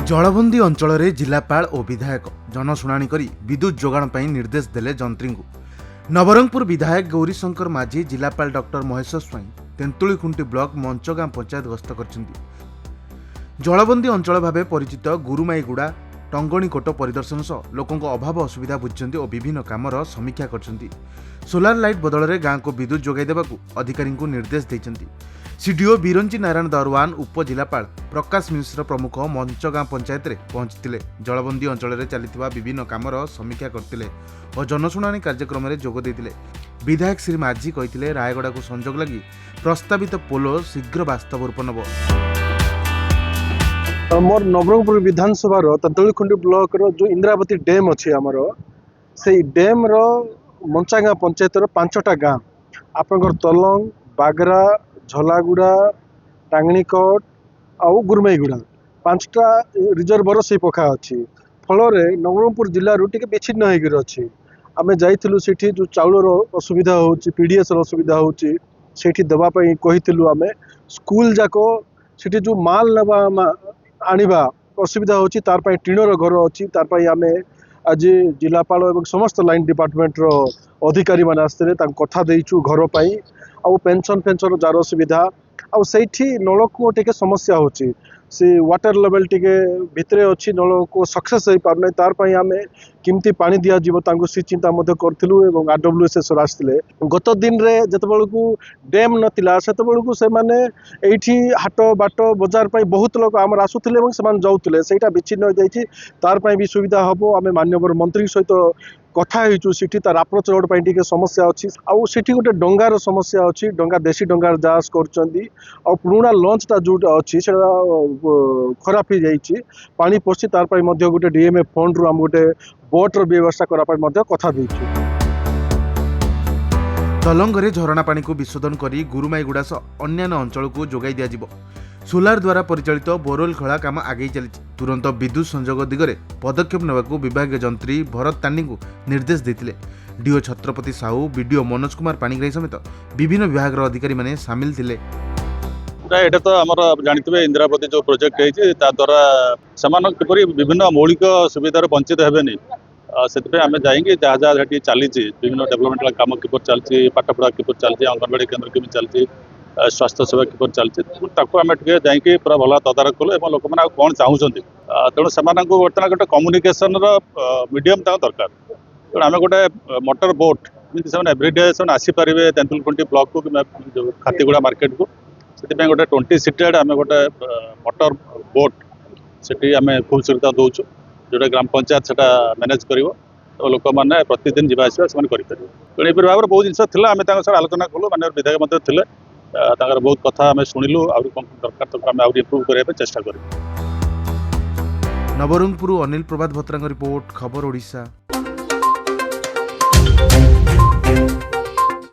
जलबंदी अंचल में जिलापाल और विधायक जनशुणाणी करी विद्युत जोगाण पर निर्देश देले जंत्री को। नवरंगपुर विधायक गौरीशंकर माझी जिलापाल डॉक्टर महेश्वर स्वाई तेंतुलीखुंटी ब्लॉक मंचगां पंचायत गस्त करछिंती। जलबंदी अंचल भाव परिचित गुरुमाईगुड़ा टंगणीकोट परिदर्शन सह लोकों अभाव असुविधा बुझिंट और विभिन्न कामर समीक्षा करछिंती। सोलार लाइट बदल में गाँव को विद्युत जोगाई देवाकू अधिकारी को निर्देश देइछंती। सीडीओ बिरंची नारायण दरवान उपजिलापाल प्रकाश मिश्र प्रमुख मंचगां पंचायत में पहुंची जलबंदी अंचल में चलता विभिन्न कामर समीक्षा करते और जनशुणाणी कार्यक्रम में जोग देते। विधायक श्री माझी कहते रायगड़ा को संजोग लगी प्रस्तावित पोलो शीघ्र वास्तव रूप नब। मोर नवरंगपुर विधानसभा तेंतुलीखुंटी ब्लॉक रो जो इंद्रावती डैम अच्छी आमर से डैम रो मंचागां पंचायत रो 5टा गाँ आपनकर तलंग बागरा झलागुड़ा टांगणीकोट आउ गुरमाईगुड़ा 5टा रिजर्वर से पखा अच्छी फल नवरंगपुर जिलूर टे विच्छिन्न होकर अच्छी आम जाइलु से जो चाउलर असुविधा हो पीडीएस असुविधा होठी देवाई कही आम स्कूल जाक से जो माल नेबा आनिबा असुविधा होची तार पई टीणर घर अच्छी तार आम आज जिलापाल और समस्त लाइन डिपार्टमेंट रो अधिकारी मान आसते कथा देचु घर पाई आउ पेंशन फेंशन जार सुविधा आउ सेठी नलकूप टे समस्या होची से वाटर लेवल टे भितरे अच्छी नलकूप सक्सेस हो पारना तार पई आमे किमती पानी दिया जीव तांको सी चिंता मध्य करथिलु एवं आरडब्ल्यूएस आसते गत दिन रे जतबेलकू डैम नथिला सेतबेलकू से माने एठी हाट बाट बाजार पई बहुत लोग आमर आसुथिले एवं सेमान जाउथिले सेटा विच्छिन्न हो जाईछि तार पई भी सुविधा हबो आमे माननीय मंत्री सहित कथा होइछु सिटी तार अप्रोच रोड पई टिके समस्या अछि आउ सिटी गोटे डंगार समस्या अछि डंगा देशी डंगार जांच करचंदी आ पुराना लॉन्चटा जो अछि सेटा खराब हो जाइछि पानी पसी तार पई मध्ये गोटे डीएमएफ फंड रु हम गोटे बोट रो व्यवस्था करा पई मध्ये कथा दैछु। तलंगरे झरणा पानी को विशोधन करी गुरुमाईगुड़ा सह अन्यान्य अंचल को जोगाई दिया जिवो। सोलार द्वारा परिचालित बोरवेल खोला काम आगे चली तुरंत विद्युत संजोग दिगरे पदक्षेप नेबाकू विभागीय जंत्री भरत तांडी को निर्देश देते। डीओ छत्रपति साहू बीडीओ मनोज कुमार पाणिग्राही समेत विभिन्न विभाग अधिकारी माने सामिल थिले। एटा तो आमर जानते इंदिरावती जो प्रोजेक्ट है द्वारा से किपरि विभिन्न मौलिक सुविधार वंचित हेबेनि से आम जाएंगे जहाँ जहाँ चली विभिन्न डेवलपमेंट काम किपर चलती पाठपढ़ा किपर चलती अंगनवाड़ी केन्द्र केमी चलती स्वास्थ्य सेवा किपर चलती आम जाकि पूरा भल तदारख कलु लोक मैंने कौन चाहूँगी तेणु से बर्तमान गोटे कम्युनिकेशन मीडियम दरकार तेणु आम गोटे मोटर बोट से एवरीडे से आसीपारे तेंतुलीखुंटी ब्लॉक को कि खातीगुड़ा मार्केट को से गोटे 20 सीटेड आम गोटे मोटर बोट से आम खूब सुविधा दौचु जोटा ग्राम पंचायत से मैनेज कर लोक मैंने प्रतिदिन जावास करें तेणु यह भाव में बहुत जिन आम आलोचना कलु माननीय विधायक थे बहुत कथा आम शुणिलु आउरी कौन दरकार तो आम आउरी इम्प्रूव करने चेष्टा करूँ। नवरंगपुर अनिल प्रभात भत्रा रिपोर्ट खबर ओडिशा।